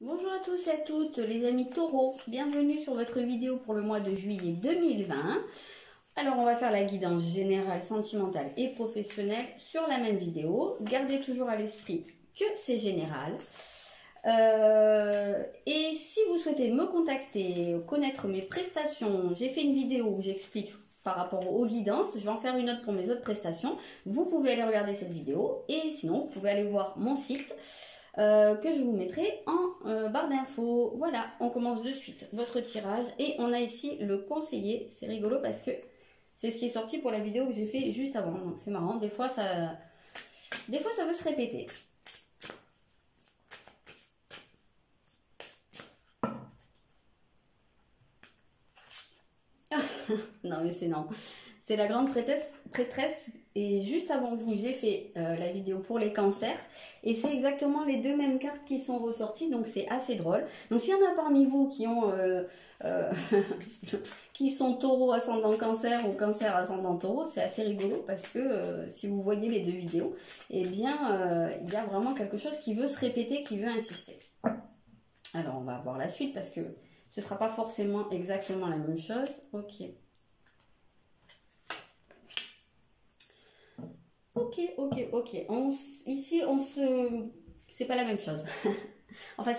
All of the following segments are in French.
Bonjour à tous et à toutes les amis taureaux, bienvenue sur votre vidéo pour le mois de juillet 2020. Alors on va faire la guidance générale, sentimentale et professionnelle sur la même vidéo. Gardez toujours à l'esprit que c'est général. Et si vous souhaitez me contacter, connaître mes prestations, j'ai fait une vidéo où j'explique par rapport aux guidances, je vais en faire une autre pour mes autres prestations. Vous pouvez aller regarder cette vidéo et sinon vous pouvez aller voir mon site que je vous mettrai en barre d'infos. Voilà, on commence de suite votre tirage et on a ici le conseiller. C'est rigolo parce que c'est ce qui est sorti pour la vidéo que j'ai fait juste avant. Donc c'est marrant, des fois ça veut se répéter. Non mais c'est non. C'est la grande prêtresse et juste avant vous j'ai fait la vidéo pour les cancers et c'est exactement les deux mêmes cartes qui sont ressorties, donc c'est assez drôle. Donc s'il y en a parmi vous qui ont qui sont taureau ascendant cancer ou cancer ascendant taureau, c'est assez rigolo parce que si vous voyez les deux vidéos, eh bien il y a vraiment quelque chose qui veut se répéter, qui veut insister. Alors on va voir la suite parce que ce ne sera pas forcément exactement la même chose. Ok. Ok. Ici, c'est pas la même chose. Enfin,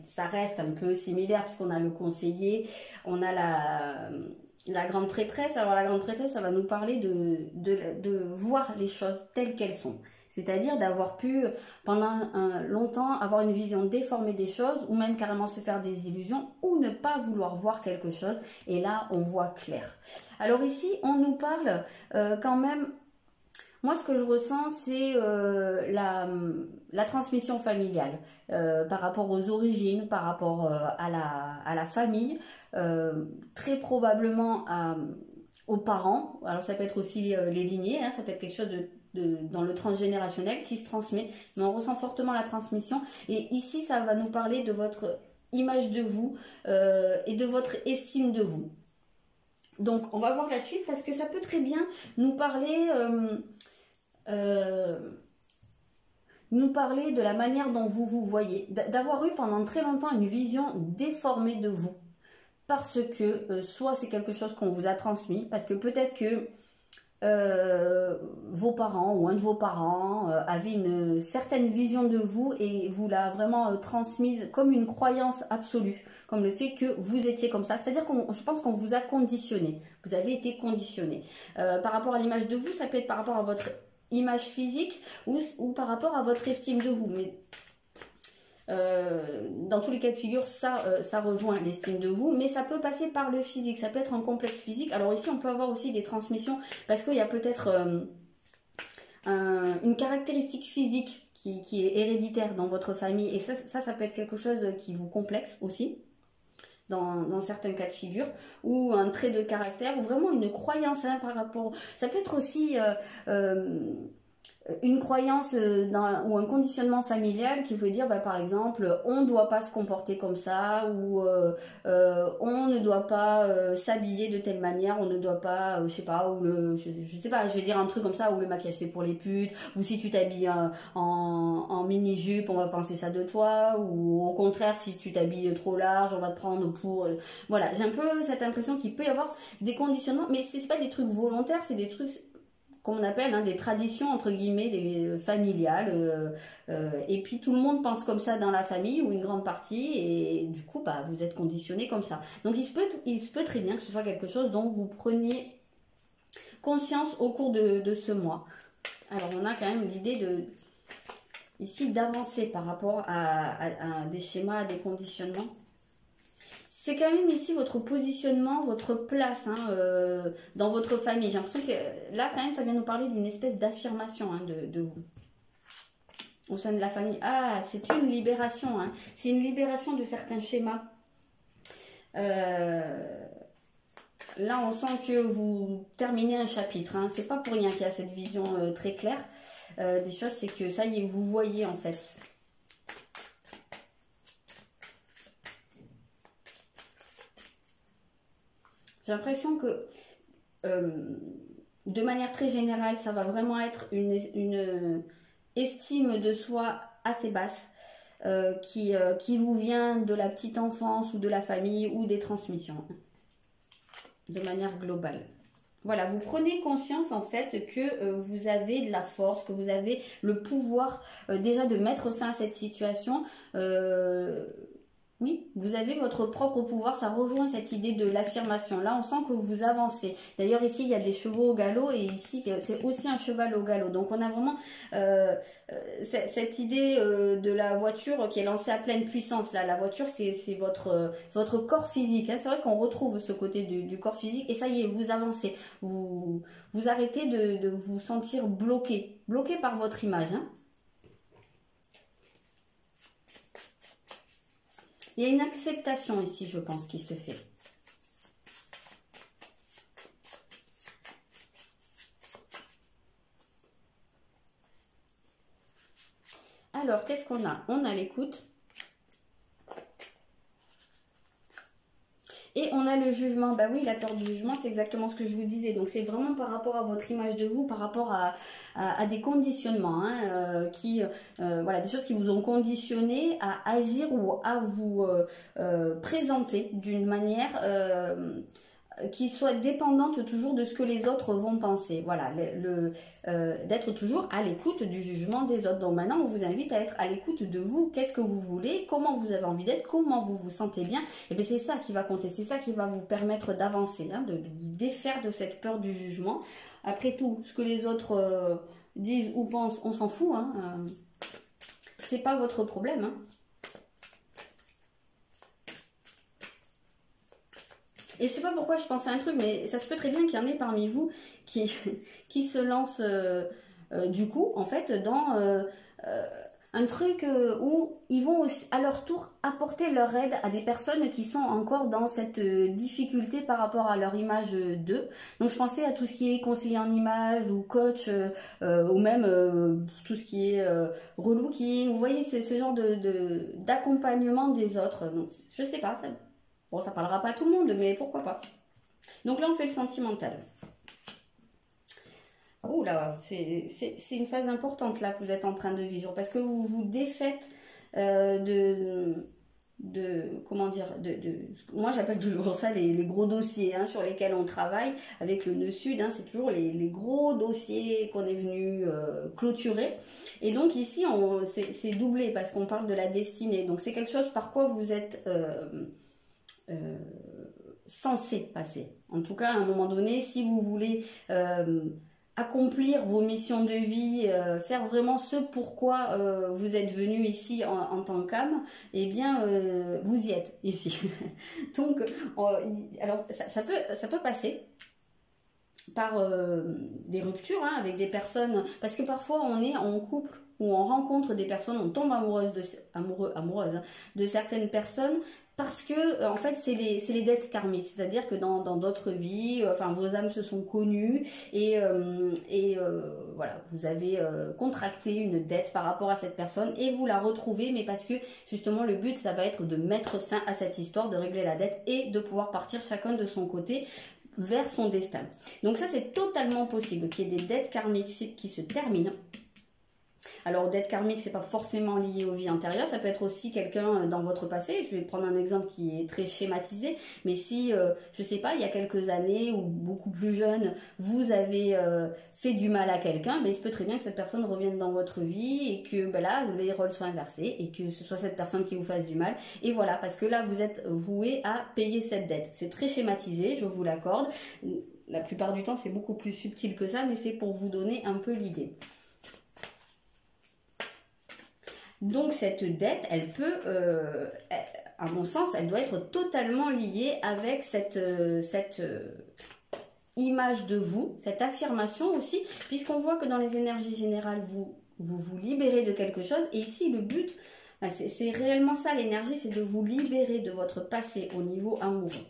ça reste un peu similaire puisqu'on a le conseiller, on a la grande prêtresse. Alors, la grande prêtresse, ça va nous parler de voir les choses telles qu'elles sont. C'est-à-dire d'avoir pu, pendant longtemps, avoir une vision déformée des choses ou même carrément se faire des illusions ou ne pas vouloir voir quelque chose. Et là, on voit clair. Alors ici, on nous parle quand même... Moi, ce que je ressens, c'est la transmission familiale par rapport aux origines, par rapport à la famille, très probablement aux parents. Alors, ça peut être aussi les lignées, hein, ça peut être quelque chose dans le transgénérationnel qui se transmet, mais on ressent fortement la transmission. Et ici, ça va nous parler de votre image de vous et de votre estime de vous. Donc, on va voir la suite parce que ça peut très bien nous parler de la manière dont vous vous voyez, d'avoir eu pendant très longtemps une vision déformée de vous. Parce que soit c'est quelque chose qu'on vous a transmis, parce que peut-être que vos parents ou un de vos parents avait une certaine vision de vous et vous l'a vraiment transmise comme une croyance absolue, comme le fait que vous étiez comme ça. C'est-à-dire que je pense qu'on vous a conditionné, vous avez été conditionné. Par rapport à l'image de vous, ça peut être par rapport à votre image physique ou par rapport à votre estime de vous. Mais dans tous les cas de figure, ça rejoint l'estime de vous, mais ça peut passer par le physique, ça peut être un complexe physique. Alors ici, on peut avoir aussi des transmissions, parce qu'il y a peut-être une caractéristique physique qui est héréditaire dans votre famille, et ça peut être quelque chose qui vous complexe aussi, dans certains cas de figure, ou un trait de caractère, ou vraiment une croyance hein, par rapport... Ça peut être aussi... une croyance ou un conditionnement familial qui veut dire par exemple on ne doit pas se comporter comme ça ou on ne doit pas s'habiller de telle manière, on ne doit pas je sais pas, ou je sais pas, je vais dire un truc comme ça, ou le maquillage c'est pour les putes, ou si tu t'habilles en mini-jupe on va penser ça de toi, ou au contraire si tu t'habilles trop large on va te prendre pour... Voilà, j'ai un peu cette impression qu'il peut y avoir des conditionnements, mais c'est pas des trucs volontaires, c'est des trucs qu'on appelle hein, des traditions entre guillemets familiales et puis tout le monde pense comme ça dans la famille ou une grande partie et du coup vous êtes conditionné comme ça. Donc il se peut très bien que ce soit quelque chose dont vous preniez conscience au cours de ce mois. Alors on a quand même l'idée ici d'avancer par rapport à des schémas, à des conditionnements. C'est quand même ici votre positionnement, votre place hein, dans votre famille. J'ai l'impression que là, quand même, ça vient nous parler d'une espèce d'affirmation hein, de vous. Au sein de la famille. Ah, c'est une libération. Hein. C'est une libération de certains schémas. Là, on sent que vous terminez un chapitre. Hein. C'est pas pour rien qu'il y a cette vision très claire des choses. C'est que ça y est, vous voyez en fait. J'ai l'impression que, de manière très générale, ça va vraiment être une estime de soi assez basse. qui vous vient de la petite enfance ou de la famille ou des transmissions, de manière globale. Voilà, vous prenez conscience en fait que vous avez de la force, que vous avez le pouvoir déjà de mettre fin à cette situation. Oui, vous avez votre propre pouvoir, ça rejoint cette idée de l'affirmation. Là, on sent que vous avancez. D'ailleurs, ici, il y a des chevaux au galop et ici, c'est aussi un cheval au galop. Donc, on a vraiment cette idée de la voiture qui est lancée à pleine puissance. Là, la voiture, c'est votre corps physique, hein. C'est vrai qu'on retrouve ce côté du corps physique et ça y est, vous avancez. Vous arrêtez de vous sentir bloqué par votre image, hein. Il y a une acceptation ici, je pense, qui se fait. Alors, qu'est-ce qu'on a? On a l'écoute. Et on a le jugement. Bah oui, la peur du jugement, c'est exactement ce que je vous disais. Donc, c'est vraiment par rapport à votre image de vous, par rapport à des conditionnements, hein, voilà, des choses qui vous ont conditionné à agir ou à vous présenter d'une manière qui soit dépendante toujours de ce que les autres vont penser. Voilà, d'être toujours à l'écoute du jugement des autres. Donc maintenant, on vous invite à être à l'écoute de vous. Qu'est-ce que vous voulez? Comment vous avez envie d'être? Comment vous vous sentez bien? Et bien c'est ça qui va compter. C'est ça qui va vous permettre d'avancer, hein, de vous défaire de cette peur du jugement. Après tout, ce que les autres disent ou pensent, on s'en fout. Hein, c'est pas votre problème, hein. Et je sais pas pourquoi je pense à un truc, mais ça se peut très bien qu'il y en ait parmi vous qui se lancent du coup, en fait, dans un truc où ils vont aussi, à leur tour apporter leur aide à des personnes qui sont encore dans cette difficulté par rapport à leur image d'eux. Donc je pensais à tout ce qui est conseiller en image ou coach ou même tout ce qui est relooking. Vous voyez, c'est ce genre d'accompagnement des autres. Donc je sais pas, bon, ça parlera pas à tout le monde, mais pourquoi pas. Donc là, on fait le sentimental. Oh là, c'est une phase importante là que vous êtes en train de vivre parce que vous vous défaites comment dire, moi j'appelle toujours ça les gros dossiers, hein, sur lesquels on travaille avec le nœud sud, hein, c'est toujours les gros dossiers qu'on est venu clôturer. Et donc ici, c'est doublé parce qu'on parle de la destinée. Donc c'est quelque chose par quoi vous êtes censé passer. En tout cas, à un moment donné, si vous voulez accomplir vos missions de vie, faire vraiment ce pourquoi vous êtes venu ici en tant qu'âme, eh bien, vous y êtes ici. Donc, alors, ça peut passer par des ruptures, hein, avec des personnes, parce que parfois on est en couple ou on rencontre des personnes, on tombe amoureuse hein, de certaines personnes parce que en fait c'est les dettes karmiques, c'est-à-dire que dans d'autres vies, enfin vos âmes se sont connues et voilà, vous avez contracté une dette par rapport à cette personne et vous la retrouvez, mais parce que justement le but ça va être de mettre fin à cette histoire, de régler la dette et de pouvoir partir chacun de son côté vers son destin. Donc ça c'est totalement possible qu'il y ait des dettes karmiques qui se terminent. Alors, dette karmique, c'est pas forcément lié aux vies antérieures, ça peut être aussi quelqu'un dans votre passé. Je vais prendre un exemple qui est très schématisé, mais si, je sais pas, il y a quelques années ou beaucoup plus jeune, vous avez fait du mal à quelqu'un, mais il se peut très bien que cette personne revienne dans votre vie et que ben là, les rôles soient inversés et que ce soit cette personne qui vous fasse du mal. Et voilà, parce que là, vous êtes voué à payer cette dette. C'est très schématisé, je vous l'accorde. La plupart du temps, c'est beaucoup plus subtil que ça, mais c'est pour vous donner un peu l'idée. Donc cette dette, elle peut, à mon sens, elle doit être totalement liée avec cette image de vous, cette affirmation aussi, puisqu'on voit que dans les énergies générales, vous libérez de quelque chose. Et ici, le but, c'est réellement ça, l'énergie, c'est de vous libérer de votre passé au niveau amoureux.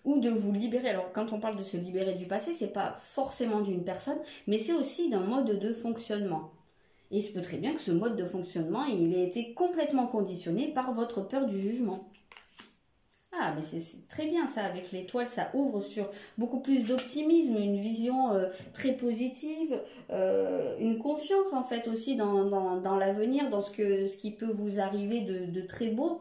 Ou de vous libérer. Alors quand on parle de se libérer du passé, c'est pas forcément d'une personne, mais c'est aussi d'un mode de fonctionnement. Et il se peut très bien que ce mode de fonctionnement, il ait été complètement conditionné par votre peur du jugement. Ah, mais c'est très bien ça, avec l'étoile, ça ouvre sur beaucoup plus d'optimisme, une vision très positive, une confiance en fait aussi dans l'avenir, dans ce qui peut vous arriver de très beau.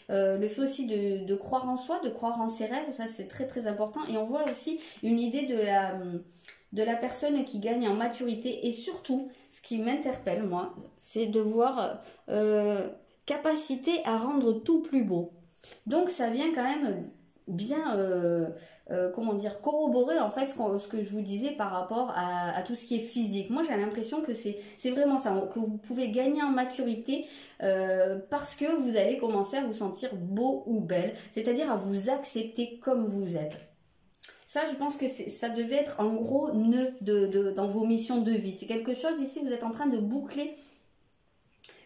Le fait aussi de croire en soi, de croire en ses rêves, ça c'est très très important. Et on voit aussi une idée de la personne qui gagne en maturité. Et surtout, ce qui m'interpelle moi, c'est de voir capacité à rendre tout plus beau. Donc ça vient quand même bien, comment dire, corroborer en fait ce que je vous disais par rapport à tout ce qui est physique. Moi j'ai l'impression que c'est vraiment ça, que vous pouvez gagner en maturité parce que vous allez commencer à vous sentir beau ou belle, c'est-à-dire à vous accepter comme vous êtes. Ça, je pense que ça devait être en gros nœud dans vos missions de vie. C'est quelque chose ici, vous êtes en train de boucler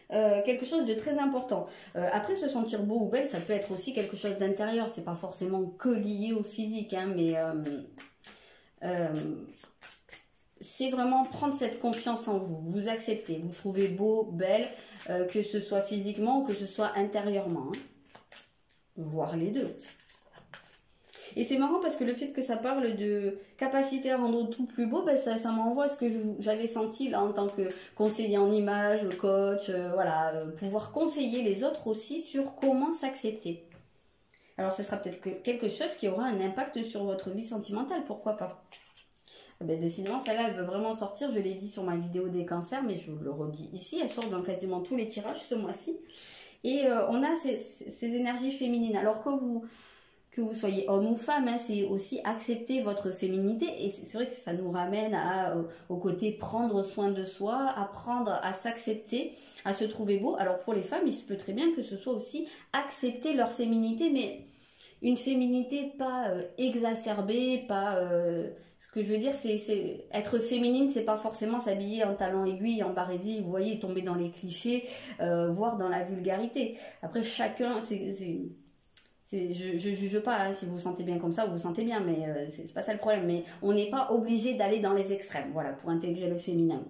quelque chose de très important. Après, se sentir beau ou belle, ça peut être aussi quelque chose d'intérieur. C'est pas forcément que lié au physique, hein, mais c'est vraiment prendre cette confiance en vous. Vous acceptez, vous trouvez beau, belle, que ce soit physiquement ou que ce soit intérieurement. Hein. Voire les deux. Et c'est marrant parce que le fait que ça parle de capacité à rendre tout plus beau, ben ça m'envoie à ce que j'avais senti là en tant que conseiller en image, coach, voilà, pouvoir conseiller les autres aussi sur comment s'accepter. Alors ça sera peut-être quelque chose qui aura un impact sur votre vie sentimentale, pourquoi pas. Ben, décidément, celle-là, elle veut vraiment sortir, je l'ai dit sur ma vidéo des cancers, mais je vous le redis ici, elle sort dans quasiment tous les tirages ce mois-ci. Et on a ces énergies féminines, alors que vous soyez homme ou femme, hein, c'est aussi accepter votre féminité. Et c'est vrai que ça nous ramène au côté prendre soin de soi, apprendre à s'accepter, à se trouver beau. Alors pour les femmes, il se peut très bien que ce soit aussi accepter leur féminité, mais une féminité pas exacerbée, pas... ce que je veux dire, c'est être féminine, c'est pas forcément s'habiller en talons aiguilles, en barésie, vous voyez, tomber dans les clichés, voire dans la vulgarité. Après, chacun... je juge pas, hein, si vous vous sentez bien comme ça, vous vous sentez bien, mais c'est pas ça le problème. Mais on n'est pas obligé d'aller dans les extrêmes, voilà, pour intégrer le féminin.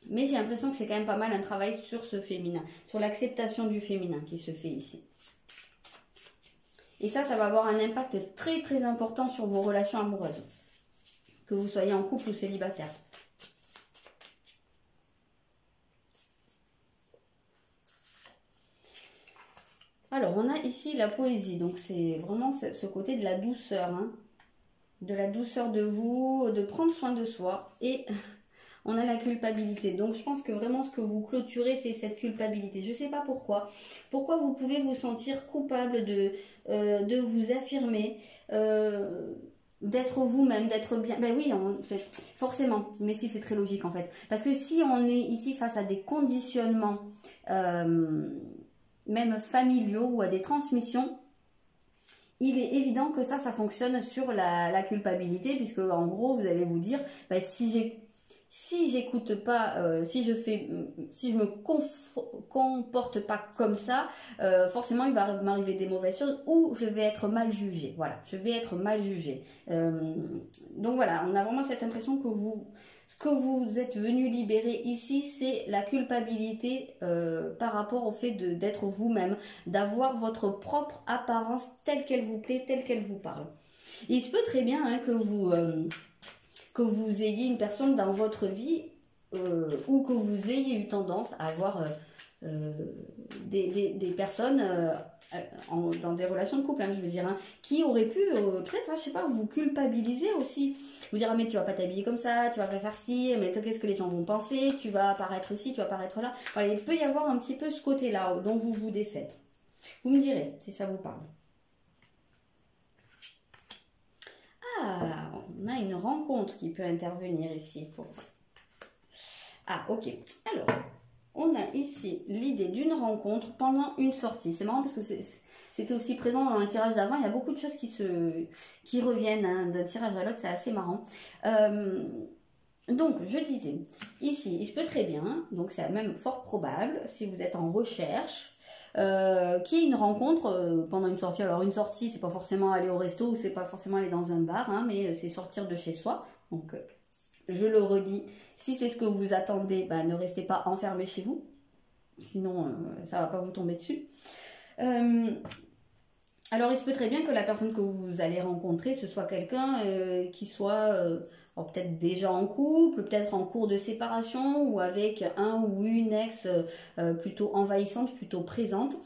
Mais j'ai l'impression que c'est quand même pas mal un travail sur ce féminin, sur l'acceptation du féminin qui se fait ici. Et ça va avoir un impact très très important sur vos relations amoureuses, que vous soyez en couple ou célibataire. Alors, on a ici la poésie, donc c'est vraiment ce côté de la douceur, hein, de la douceur de vous, de prendre soin de soi, et on a la culpabilité. Donc, je pense que vraiment ce que vous clôturez, c'est cette culpabilité. Je ne sais pas pourquoi. Pourquoi vous pouvez vous sentir coupable de vous affirmer, d'être vous-même, d'être bien. Ben oui, en fait, forcément, mais si c'est très logique en fait. Parce que si on est ici face à des conditionnements... même familiaux ou à des transmissions, il est évident que ça fonctionne sur la culpabilité, puisque en gros vous allez vous dire, bah, si j'écoute pas, si je me comporte pas comme ça, forcément il va m'arriver des mauvaises choses ou je vais être mal jugée. Voilà, je vais être mal jugée. Donc voilà, on a vraiment cette impression que ce que vous êtes venu libérer ici, c'est la culpabilité par rapport au fait d'être vous-même, d'avoir votre propre apparence telle qu'elle vous plaît, telle qu'elle vous parle. Il se peut très bien hein, que vous ayez une personne dans votre vie ou que vous ayez eu tendance à avoir des personnes dans des relations de couple, hein, je veux dire, hein, qui auraient pu peut-être, je sais pas, vous culpabiliser aussi. Vous dire, ah, mais tu vas pas t'habiller comme ça, tu vas pas faire ci, mais qu'est-ce que les gens vont penser, tu vas apparaître ici, tu vas apparaître là. Voilà, il peut y avoir un petit peu ce côté-là dont vous vous défaites. Vous me direz si ça vous parle. Ah, on a une rencontre qui peut intervenir ici. Ah, ok. Alors, on a ici l'idée d'une rencontre pendant une sortie. C'est marrant parce que c'était aussi présent dans le tirage d'avant. Il y a beaucoup de choses qui reviennent hein, d'un tirage à l'autre. C'est assez marrant. Donc, je disais, ici, il se peut très bien, donc c'est même fort probable, si vous êtes en recherche, qu'il y ait une rencontre pendant une sortie. Alors, une sortie, c'est pas forcément aller au resto ou c'est pas forcément aller dans un bar, hein, mais c'est sortir de chez soi. Donc, je le redis, si c'est ce que vous attendez, bah, ne restez pas enfermé chez vous, sinon ça va pas vous tomber dessus. Alors, il se peut très bien que la personne que vous allez rencontrer, ce soit quelqu'un qui soit alors peut-être déjà en couple, peut-être en cours de séparation ou avec un ou une ex plutôt envahissante, plutôt présente.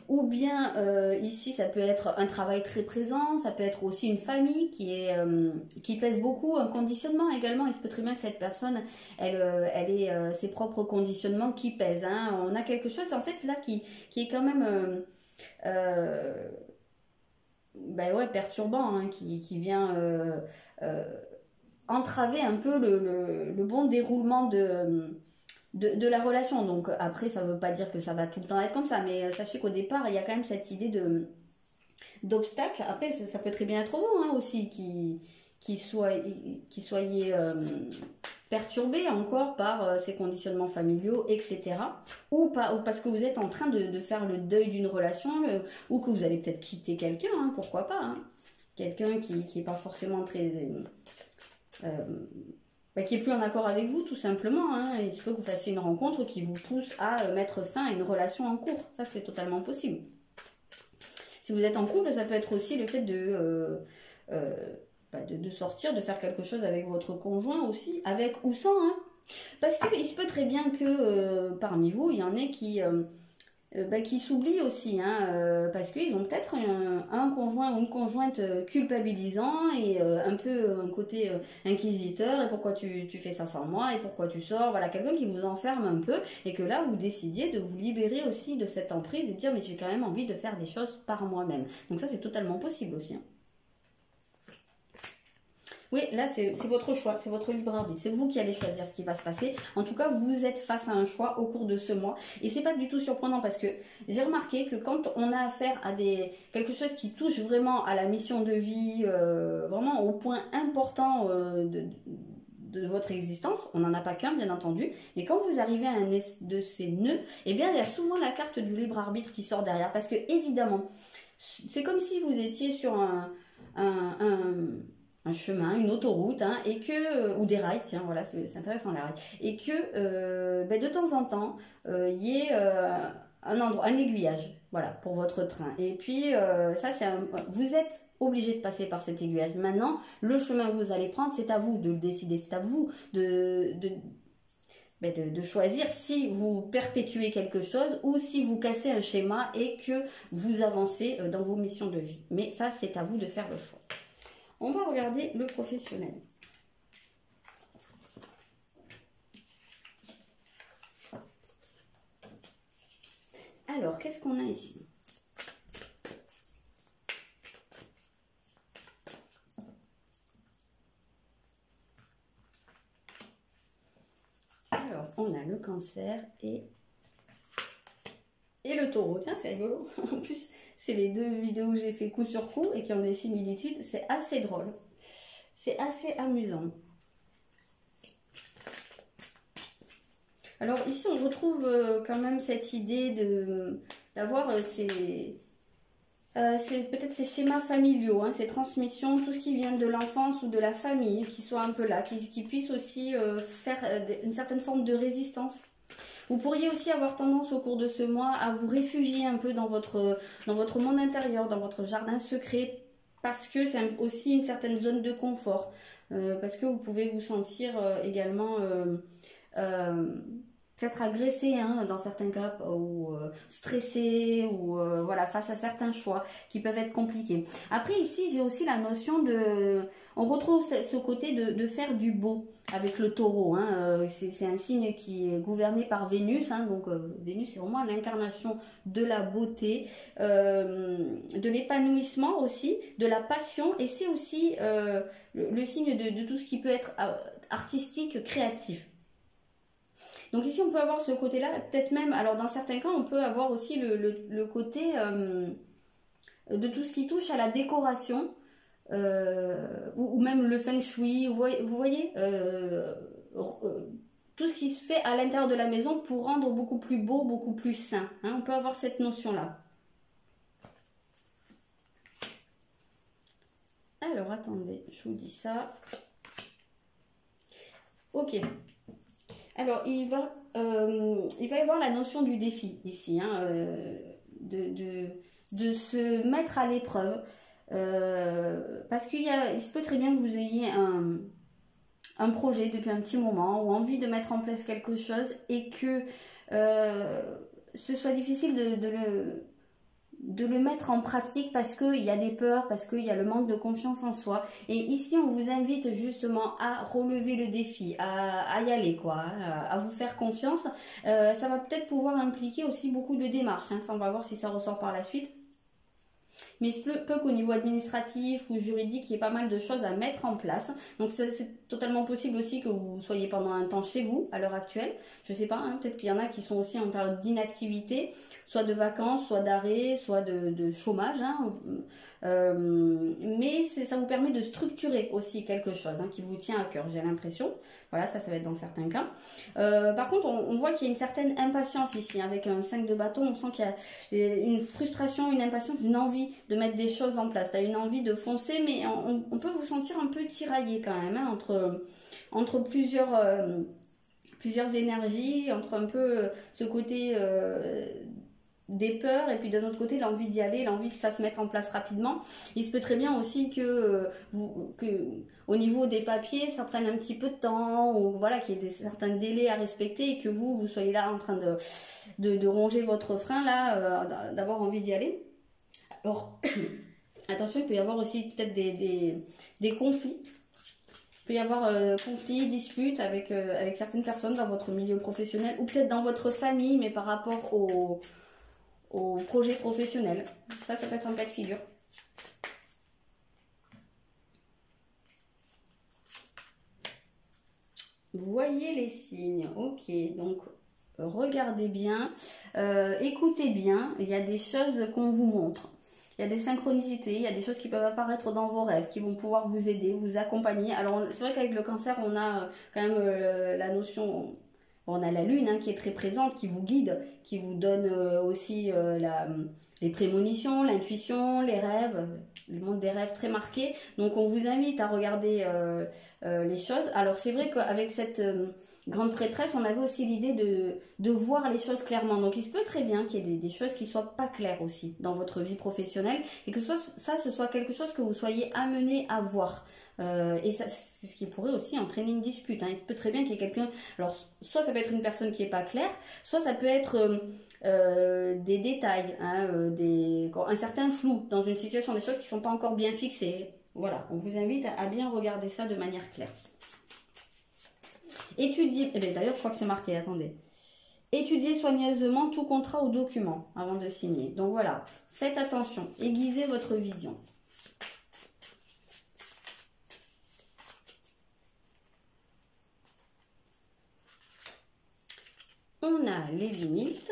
Ou bien ici, ça peut être un travail très présent, ça peut être aussi une famille qui pèse beaucoup, un conditionnement également. Il se peut très bien que cette personne, elle ait ses propres conditionnements qui pèsent. Hein. On a quelque chose en fait là qui est quand même... ben ouais, perturbant, hein, qui vient euh, entraver un peu le bon déroulement de la relation. Donc après, ça ne veut pas dire que ça va tout le temps être comme ça, mais sachez qu'au départ, il y a quand même cette idée d'obstacle. Après, ça peut très bien être vous hein, aussi qui soyez perturbé encore par ces conditionnements familiaux, etc. Ou parce que vous êtes en train de faire le deuil d'une relation, ou que vous allez peut-être quitter quelqu'un, hein, pourquoi pas. Hein. Quelqu'un qui n'est pas forcément très... qui est plus en accord avec vous, tout simplement. Hein. Il se peut que vous fassiez une rencontre qui vous pousse à mettre fin à une relation en cours. Ça, c'est totalement possible. Si vous êtes en couple, ça peut être aussi le fait de sortir, de faire quelque chose avec votre conjoint aussi, avec ou sans. Hein. Parce qu'il se peut très bien que parmi vous, il y en ait qui s'oublient aussi, hein, parce qu'ils ont peut-être un conjoint ou une conjointe culpabilisant et un peu un côté inquisiteur, et pourquoi tu fais ça sans moi, et pourquoi tu sors, voilà, quelqu'un qui vous enferme un peu, et que là vous décidiez de vous libérer aussi de cette emprise et de dire mais j'ai quand même envie de faire des choses par moi-même. Donc ça c'est totalement possible aussi. Hein. Oui, là, c'est votre choix, c'est votre libre arbitre. C'est vous qui allez choisir ce qui va se passer. En tout cas, vous êtes face à un choix au cours de ce mois. Et c'est pas du tout surprenant parce que j'ai remarqué que quand on a affaire à quelque chose qui touche vraiment à la mission de vie, vraiment au point important de votre existence, on n'en a pas qu'un bien entendu, mais quand vous arrivez à un de ces nœuds, eh bien il y a souvent la carte du libre arbitre qui sort derrière. Parce que évidemment, c'est comme si vous étiez sur un chemin, une autoroute, hein, et que, ou des rails, tiens, voilà, c'est intéressant les rails, et que de temps en temps, il y ait un endroit, un aiguillage, voilà, pour votre train. Et puis, ça, vous êtes obligé de passer par cet aiguillage. Maintenant, le chemin que vous allez prendre, c'est à vous de le décider, c'est à vous de choisir si vous perpétuez quelque chose ou si vous cassez un schéma et que vous avancez dans vos missions de vie. Mais ça, c'est à vous de faire le choix. On va regarder le professionnel. Alors, qu'est-ce qu'on a ici? Alors, on a le cancer et le taureau. Tiens, c'est rigolo. En plus, c'est les deux vidéos que j'ai fait coup sur coup et qui ont des similitudes. C'est assez drôle. C'est assez amusant. Alors ici, on retrouve quand même cette idée d'avoir peut-être ces schémas familiaux, hein, ces transmissions, tout ce qui vient de l'enfance ou de la famille, qui soit un peu là, qui puisse aussi faire une certaine forme de résistance. Vous pourriez aussi avoir tendance au cours de ce mois à vous réfugier un peu dans votre monde intérieur, dans votre jardin secret, parce que c'est aussi une certaine zone de confort, parce que vous pouvez vous sentir également peut-être agressé hein, dans certains cas, ou stressé, ou voilà, face à certains choix qui peuvent être compliqués. Après ici, j'ai aussi la notion on retrouve ce côté de faire du beau avec le taureau. Hein, c'est un signe qui est gouverné par Vénus, hein, donc Vénus c'est vraiment l'incarnation de la beauté, de l'épanouissement aussi, de la passion, et c'est aussi le signe de tout ce qui peut être artistique, créatif. Donc ici, on peut avoir ce côté-là, peut-être même, alors dans certains cas, on peut avoir aussi le côté de tout ce qui touche à la décoration, ou même le feng shui, vous voyez tout ce qui se fait à l'intérieur de la maison pour rendre beaucoup plus beau, beaucoup plus sain. Hein, on peut avoir cette notion-là. Alors, attendez, je vous dis ça. Ok. Alors, il va y avoir la notion du défi ici. Hein, de se mettre à l'épreuve. Parce il se peut très bien que vous ayez un projet depuis un petit moment ou envie de mettre en place quelque chose et que ce soit difficile de le mettre en pratique parce qu'il y a des peurs, parce qu'il y a le manque de confiance en soi. Et ici, on vous invite justement à relever le défi, à y aller, quoi, à vous faire confiance. Ça va peut-être pouvoir impliquer aussi beaucoup de démarches, hein, ça on va voir si ça ressort par la suite. Mais il se peut qu'au niveau administratif ou juridique, il y ait pas mal de choses à mettre en place. Donc c'est totalement possible aussi que vous soyez pendant un temps chez vous, à l'heure actuelle. Je sais pas, hein, peut-être qu'il y en a qui sont aussi en période d'inactivité, soit de vacances, soit d'arrêt, soit de chômage. Hein. Mais ça vous permet de structurer aussi quelque chose qui vous tient à cœur, j'ai l'impression. Voilà, ça va être dans certains cas. Par contre, on voit qu'il y a une certaine impatience ici. Avec un 5 de bâton, on sent qu'il y a une frustration, une impatience, une envie de mettre des choses en place. Tu as une envie de foncer, mais on peut vous sentir un peu tiraillé quand même, hein, entre plusieurs énergies, entre un peu ce côté des peurs et puis de notre côté l'envie d'y aller, l'envie que ça se mette en place rapidement. Il se peut très bien aussi que au niveau des papiers ça prenne un petit peu de temps ou voilà qu'il y ait certains délais à respecter et que vous soyez là en train de ronger votre frein là, d'avoir envie d'y aller. Alors attention, il peut y avoir aussi peut-être des conflits. Il peut y avoir conflits, disputes avec certaines personnes dans votre milieu professionnel ou peut-être dans votre famille, mais par rapport au projet professionnel. Ça peut être un cas de figure. Vous voyez les signes, ok, donc regardez bien, écoutez bien, il y a des choses qu'on vous montre. Il y a des synchronicités, il y a des choses qui peuvent apparaître dans vos rêves, qui vont pouvoir vous aider, vous accompagner. Alors c'est vrai qu'avec le cancer, on a quand même la notion... On a la lune qui est très présente, qui vous guide, qui vous donne aussi les prémonitions, l'intuition, les rêves, le monde des rêves très marqué. Donc on vous invite à regarder les choses. Alors c'est vrai qu'avec cette grande prêtresse, on avait aussi l'idée de voir les choses clairement. Donc il se peut très bien qu'il y ait des choses qui ne soient pas claires aussi dans votre vie professionnelle et que ce soit quelque chose que vous soyez amené à voir. Et ça, c'est ce qui pourrait aussi entraîner une dispute. Il peut très bien qu'il y ait quelqu'un... Alors, soit ça peut être une personne qui n'est pas claire, soit ça peut être des détails, un certain flou dans une situation, des choses qui ne sont pas encore bien fixées. Voilà, on vous invite à bien regarder ça de manière claire. Étudiez... d'ailleurs, je crois que c'est marqué, attendez. Étudiez soigneusement tout contrat ou document avant de signer. Donc voilà, faites attention, aiguisez votre vision. On a les limites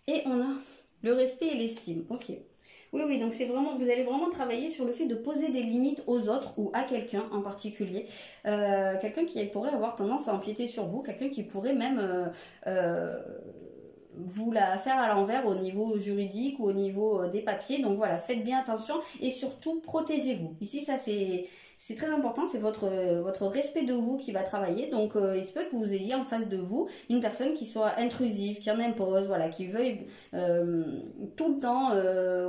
et on a le respect et l'estime. Ok. Oui, donc c'est vraiment, vous allez vraiment travailler sur le fait de poser des limites aux autres ou à quelqu'un en particulier. Quelqu'un qui pourrait avoir tendance à empiéter sur vous, quelqu'un qui pourrait même vous la faire à l'envers au niveau juridique ou au niveau des papiers. Donc voilà, faites bien attention et surtout protégez-vous. Ici, ça c'est très important, c'est votre respect de vous qui va travailler. Donc il se peut que vous ayez en face de vous une personne qui soit intrusive, qui en impose, voilà, qui veuille tout le temps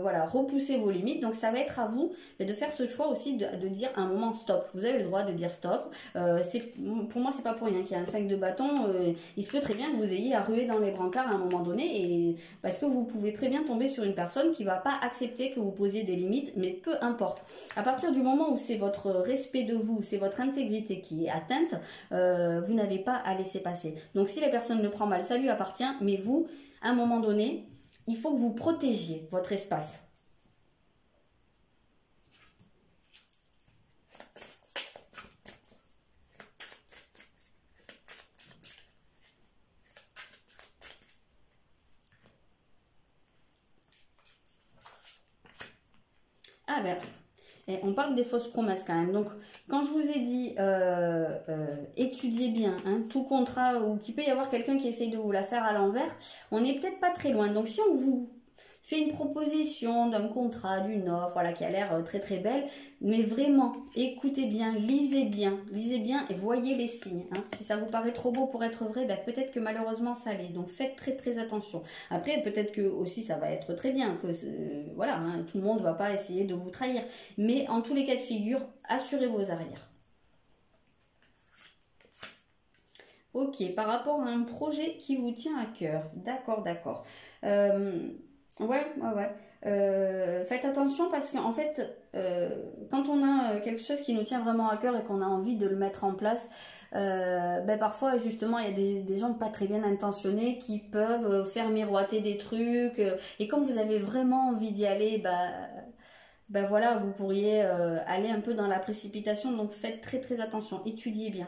voilà, repousser vos limites. Donc ça va être à vous de faire ce choix aussi de dire à un moment stop. Vous avez le droit de dire stop. Pour moi, c'est pas pour rien qu'il y a un 5 de bâton. Il se peut très bien que vous ayez à ruer dans les brancards à un moment donné, et parce que vous pouvez très bien tomber sur une personne qui va pas accepter que vous posiez des limites, mais peu importe. À partir du moment où c'est votre respect de vous, c'est votre intégrité qui est atteinte, vous n'avez pas à laisser passer. Donc si la personne le prend mal, ça lui appartient, mais vous, à un moment donné, il faut que vous protégiez votre espace. Ah ben, on parle des fausses promesses quand même. Donc, quand je vous ai dit étudiez bien tout contrat ou qu'il peut y avoir quelqu'un qui essaye de vous la faire à l'envers, on n'est peut-être pas très loin. Donc, si on vous fait une proposition d'un contrat, d'une offre, voilà, qui a l'air très très belle, mais vraiment, écoutez bien et voyez les signes. Hein. Si ça vous paraît trop beau pour être vrai, ben, peut-être que malheureusement ça l'est. Donc faites très très attention. Après, peut-être que aussi ça va être très bien, que voilà, hein, tout le monde ne va pas essayer de vous trahir. Mais en tous les cas de figure, assurez vos arrières. Ok, par rapport à un projet qui vous tient à cœur. D'accord, d'accord. Ouais. Faites attention parce qu'en fait, quand on a quelque chose qui nous tient vraiment à cœur et qu'on a envie de le mettre en place, ben parfois justement il y a des gens pas très bien intentionnés qui peuvent faire miroiter des trucs. Et comme vous avez vraiment envie d'y aller, ben voilà, vous pourriez aller un peu dans la précipitation. Donc faites très très attention, étudiez bien,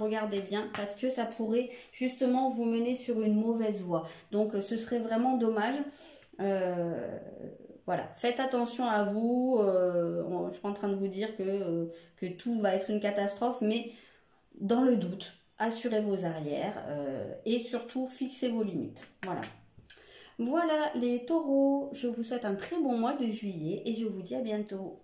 regardez bien, parce que ça pourrait justement vous mener sur une mauvaise voie. Donc ce serait vraiment dommage. Voilà, faites attention à vous. Je ne suis pas en train de vous dire que tout va être une catastrophe, mais dans le doute, assurez vos arrières et surtout fixez vos limites. Voilà. Voilà les taureaux, je vous souhaite un très bon mois de juillet et je vous dis à bientôt.